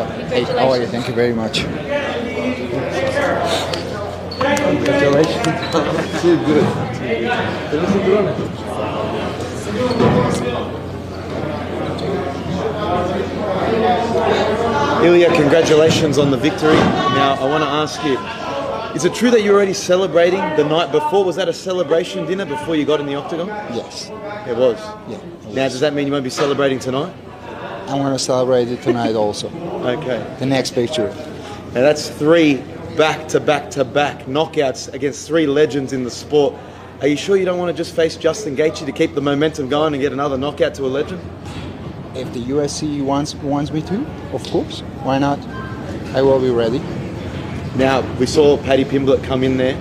Hey, how are you? Thank you very much. Congratulations. Too good. Ilia, congratulations on the victory. Now, I want to ask you, is it true that you were already celebrating the night before? Was that a celebration dinner before you got in the octagon? Yes. It was? Yeah. Now, does that mean you won't be celebrating tonight? I'm going to celebrate it tonight also. Okay. The next picture. Now, that's 3 back-to-back-to-back knockouts against 3 legends in the sport. Are you sure you don't want to just face Justin Gaethje to keep the momentum going and get another knockout to a legend? If the UFC wants me to, of course. Why not? I will be ready. Now, we saw Paddy Pimblett come in there.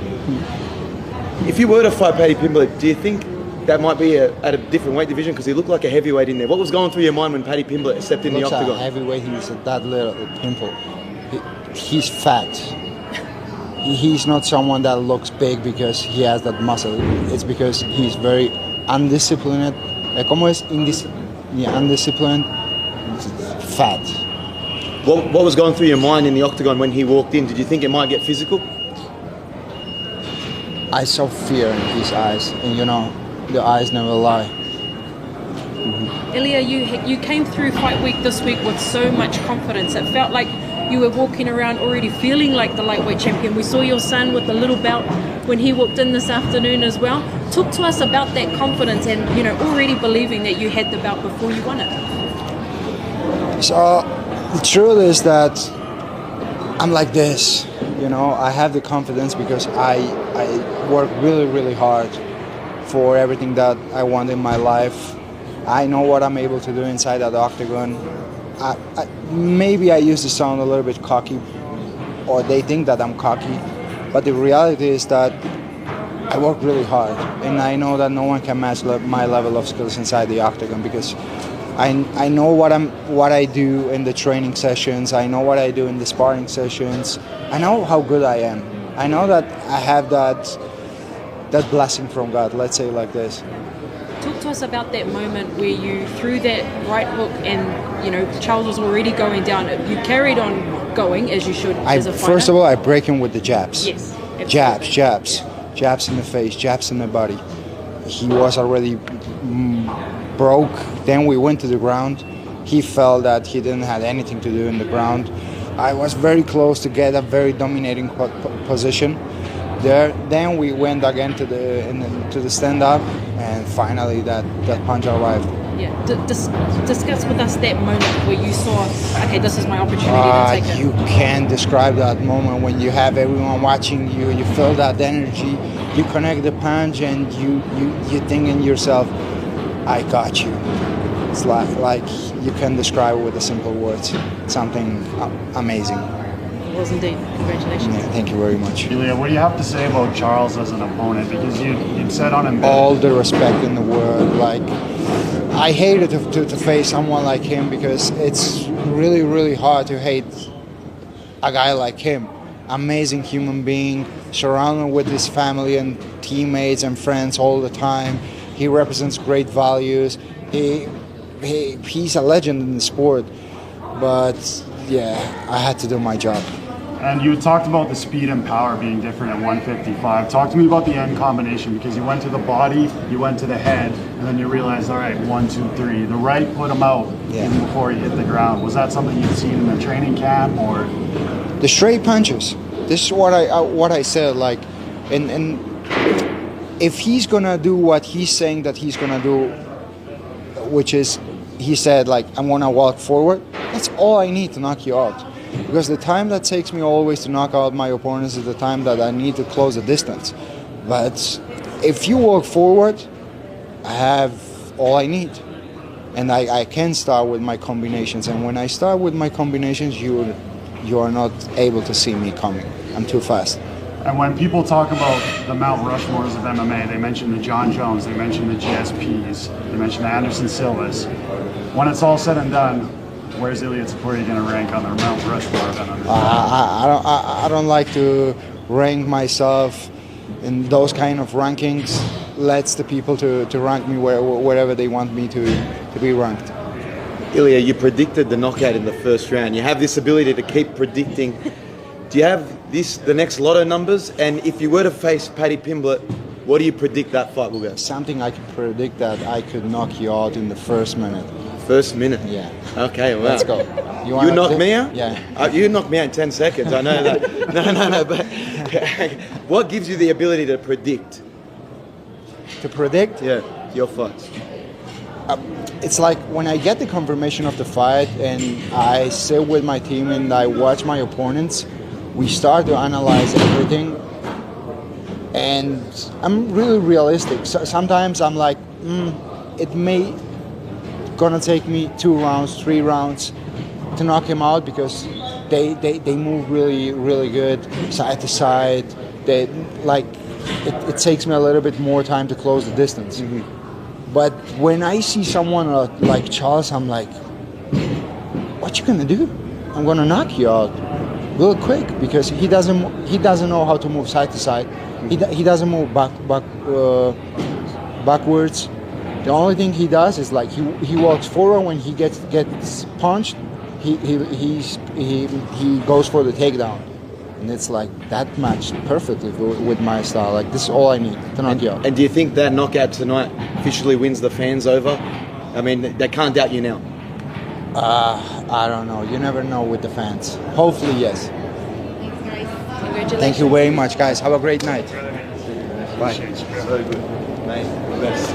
If you were to fight Paddy Pimblett, do you think that might be at a different weight division? Because he looked like a heavyweight in there. What was going through your mind when Paddy Pimblett stepped in the octagon? Like heavyweight, he's that little pimple. He's fat. He's not someone that looks big because he has that muscle. It's because he's very undisciplined. ¿Cómo es undisciplined? Fat. What was going through your mind in the octagon when he walked in? Did you think it might get physical? I saw fear in his eyes, and you know, the eyes never lie. Ilia, you came through fight week this week with so much confidence. It felt like you were walking around already feeling like the lightweight champion. We saw your son with the little belt when he walked in this afternoon as well. Talk to us about that confidence and, you know, already believing that you had the belt before you won it. So the truth is that I'm like this, you know. I have the confidence because I work really, really hard for everything that I want in my life. I know what I'm able to do inside that octagon. Maybe I used to sound a little bit cocky, or they think that I'm cocky, but the reality is that I work really hard, and I know that no one can match my level of skills inside the octagon because I know what I do in the training sessions. I know what I do in the sparring sessions. I know how good I am. I know that I have that blessing from God. Let's say it like this. Talk to us about that moment where you threw that right hook and, you know, Charles was already going down. You carried on going as you should as a fighter. First of all, I break him with the jabs. Yes. Absolutely. Jabs in the face, jabs in the body. He was already broke. Then we went to the ground. He felt that he didn't have anything to do in the ground. I was very close to get a very dominating position there. Then we went again to the stand-up, and finally that punch arrived. Yeah, discuss with us that moment where you saw, okay, this is my opportunity to take it. You can't describe that moment when you have everyone watching you. You feel that energy. You connect the punch, and you think in yourself, I got you. It's like you can describe it with the simple words. Something amazing. It was indeed. Congratulations. Yeah, thank you very much. Ilia, what do you have to say about Charles as an opponent? Because you'd said on him all the respect in the world. Like, I hated to face someone like him because it's really, really hard to hate a guy like him. Amazing human being, surrounded with his family and teammates and friends all the time. He represents great values. He's a legend in the sport. But yeah, I had to do my job. And you talked about the speed and power being different at 155. Talk to me about the end combination, because you went to the body, you went to the head, and then you realized, all right, 1, 2, 3. The right put him out even before he hit the ground. Was that something you'd seen in the training camp, or? The straight punches. This is what I said. Like, and if he's gonna do what he's saying that he's gonna do, which is, he said, like, I'm gonna walk forward. That's all I need to knock you out. Because the time that takes me always to knock out my opponents is the time that I need to close the distance. But if you walk forward, I have all I need. And I can start with my combinations. And when I start with my combinations, you are not able to see me coming. I'm too fast. And when people talk about the Mount Rushmores of MMA, they mention the John Jones, they mention the GSPs, they mention the Anderson Silvas. When it's all said and done, where's Ilia Topuria going to rank on the Mount Rushmore of MMA? I don't like to rank myself in those kind of rankings. Let the people to rank me wherever they want me to be ranked. Ilia, you predicted the knockout in the first round. You have this ability to keep predicting. Do you have the next lotto numbers? And if you were to face Paddy Pimblett, what do you predict that fight will go? Something I could predict that I could knock you out in the first minute. First minute? Yeah. Okay, wow. Let's go. You knock me out? Yeah. You knock me out in 10 seconds, I know that. No, but what gives you the ability to predict? To predict? Yeah, your fights. It's like when I get the confirmation of the fight and I sit with my team and I watch my opponents, we start to analyze everything. And I'm really realistic. So sometimes I'm like, it may gonna take me 2 rounds, 3 rounds to knock him out because they move really, really good side to side. They like it takes me a little bit more time to close the distance. Mm-hmm. But when I see someone like Charles, I'm like, what you gonna do? I'm gonna knock you out real quick because he doesn't know how to move side to side. He doesn't move backwards. The only thing he does is like he walks forward when he gets punched. He goes for the takedown, and it's like that matched perfectly with my style. Like this is all I need to knock you out. And do you think that knockout tonight officially wins the fans over? I mean, they can't doubt you now. I don't know. You never know with the fans. Hopefully, yes. Thanks, guys. Congratulations. Thank you very much, guys. Have a great night. Bye. So good. Mate, best.